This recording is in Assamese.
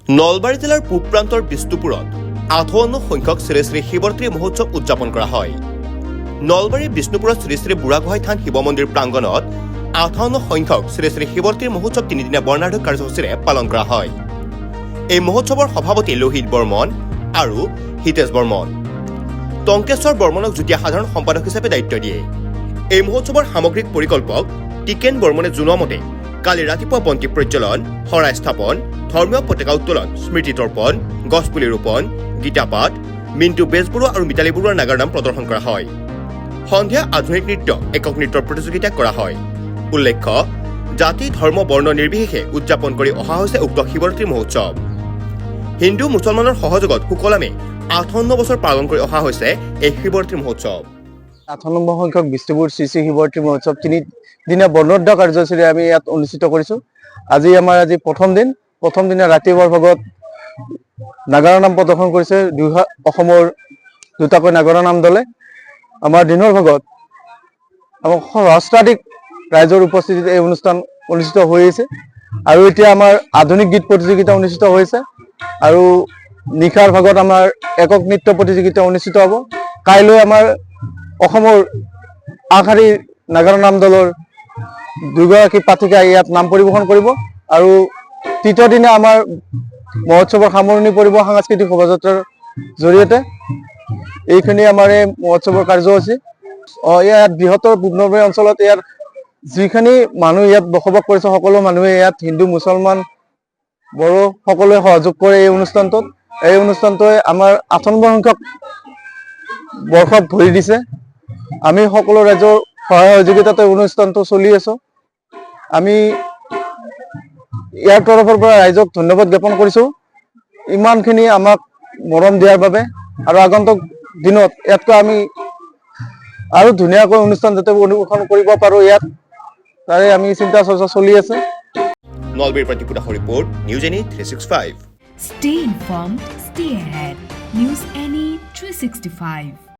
নলবাৰী জিলাৰ পূব প্ৰান্তৰ বিষ্ণুপুৰত 58 সংখ্যক শ্ৰী শ্ৰী শিৱৰাত্ৰি মহোৎসৱ উদযাপন কৰা হয়। নলবাৰী বিষ্ণুপুৰত শ্ৰী শ্ৰী বুঢ়াগোহাঁই থান শিৱ মন্দিৰ প্ৰাংগণত 58 সংখ্যক শ্ৰী শ্ৰী শিৱৰাত্ৰি মহোৎসৱ তিনিদিনীয়া বৰ্ণাঢ্য কাৰ্যসূচীৰে পালন কৰা হয়। এই মহোৎসৱৰ সভাপতি লোহিত বৰ্মন আৰু হিতেশ বৰ্মন। টংকেশ্বৰ বৰ্মনক যুটীয়া সাধাৰণ সম্পাদক হিচাপে দায়িত্ব দিয়ে। এই মহোৎসৱৰ সামগ্ৰিক পৰিকল্পক টিকেন বৰ্মনে জনোৱা মতে কালি ৰাতিপুৱা বন্তি প্ৰজ্বলন, শৰাই স্থাপন, ধৰ্মীয় পতাকা উত্তোলন, স্মৃতি তৰ্পণ, গছপুলি ৰোপণ, গীতাপাঠ, মিণ্টু বেজবৰুৱা আৰু মিতালী বৰুৱাৰ নাগাৰ নাম প্ৰদৰ্শন কৰা হয়। সন্ধিয়া আধুনিক নৃত্য, একক নৃত্যৰ প্ৰতিযোগিতা কৰা হয়। উল্লেখ্য, জাতি ধৰ্ম বৰ্ণ নিৰ্বিশেষে উদযাপন কৰি অহা হৈছে উক্ত শিৱৰাত্ৰি মহোৎসৱ। হিন্দু মুছলমানৰ সহযোগত সুকলামে 58 বছৰ পালন কৰি অহা হৈছে এই শিৱৰাত্ৰি মহোৎসৱ। 58 সংখ্যক বিষ্ণুপুৰ শ্ৰী শ্ৰী শিৱৰাত্ৰি মহোৎসৱ তিনিদিনীয়া বৰ্ণাঢ্য কাৰ্যসূচীৰে আমি ইয়াত অনুষ্ঠিত কৰিছোঁ। আজি প্ৰথম দিনা ৰাতিপুৱাৰ ভাগত নাগাৰা নাম প্ৰদৰ্শন কৰিছে অসমৰ দুটাকৈ নাগাৰা নাম দলে। আমাৰ দিনৰ ভাগত আমাৰ সহস্ৰাধিক ৰাইজৰ উপস্থিতিত এই অনুষ্ঠান অনুষ্ঠিত হৈ আছে আৰু এতিয়া আমাৰ আধুনিক গীত প্ৰতিযোগিতা অনুষ্ঠিত হৈছে আৰু নিশাৰ ভাগত আমাৰ একক নৃত্য প্ৰতিযোগিতা অনুষ্ঠিত হ'ব। কাইলৈ আমাৰ অসমৰ আগশাৰীৰ নাগাৰা নাম দলৰ দুগৰাকী পাঠিকাই ইয়াত নাম পৰিৱেশন কৰিব আৰু তৃতীয় দিনা আমাৰ মহোৎসৱৰ সামৰণি পৰিব সাংস্কৃতিক শোভাযাত্ৰাৰ জৰিয়তে। এইখিনি আমাৰ এই মহোৎসৱৰ কাৰ্যসূচী। ইয়াত বৃহত্তৰ পূব নলবাৰী অঞ্চলত ইয়াত যিখিনি মানুহ ইয়াত বসবাস কৰিছে সকলো মানুহে ইয়াত হিন্দু মুছলমান বড়ো সকলোৱে সহযোগ কৰে এই অনুষ্ঠানটোত। এই অনুষ্ঠানটোৱে আমাৰ 58 সংখ্যক বৰ্ষত ভৰি দিছে। আমি সকলো ৰাইজৰ সহায় সহযোগিতাতে অনুষ্ঠানটো চলি আছোঁ। আমি ইয়াৰ তৰফৰ পৰা ৰাইজক ধন্যবাদ জ্ঞাপন কৰিছোঁ ইমানখিনি আমাক মৰম দিয়াৰ বাবে আৰু আগন্তুক দিনত ইয়াতকৈ আমি আৰু ধুনীয়াকৈ অনুষ্ঠান যাতে অনুসৰণ কৰিব পাৰোঁ ইয়াত তাৰে আমি চিন্তা চৰ্চা চলি আছে। নলবাৰীৰ প্ৰতিপুদাস ৰিপৰ্ট, নিউজ এনি 365। Stay informed, stay ahead. News Any 365.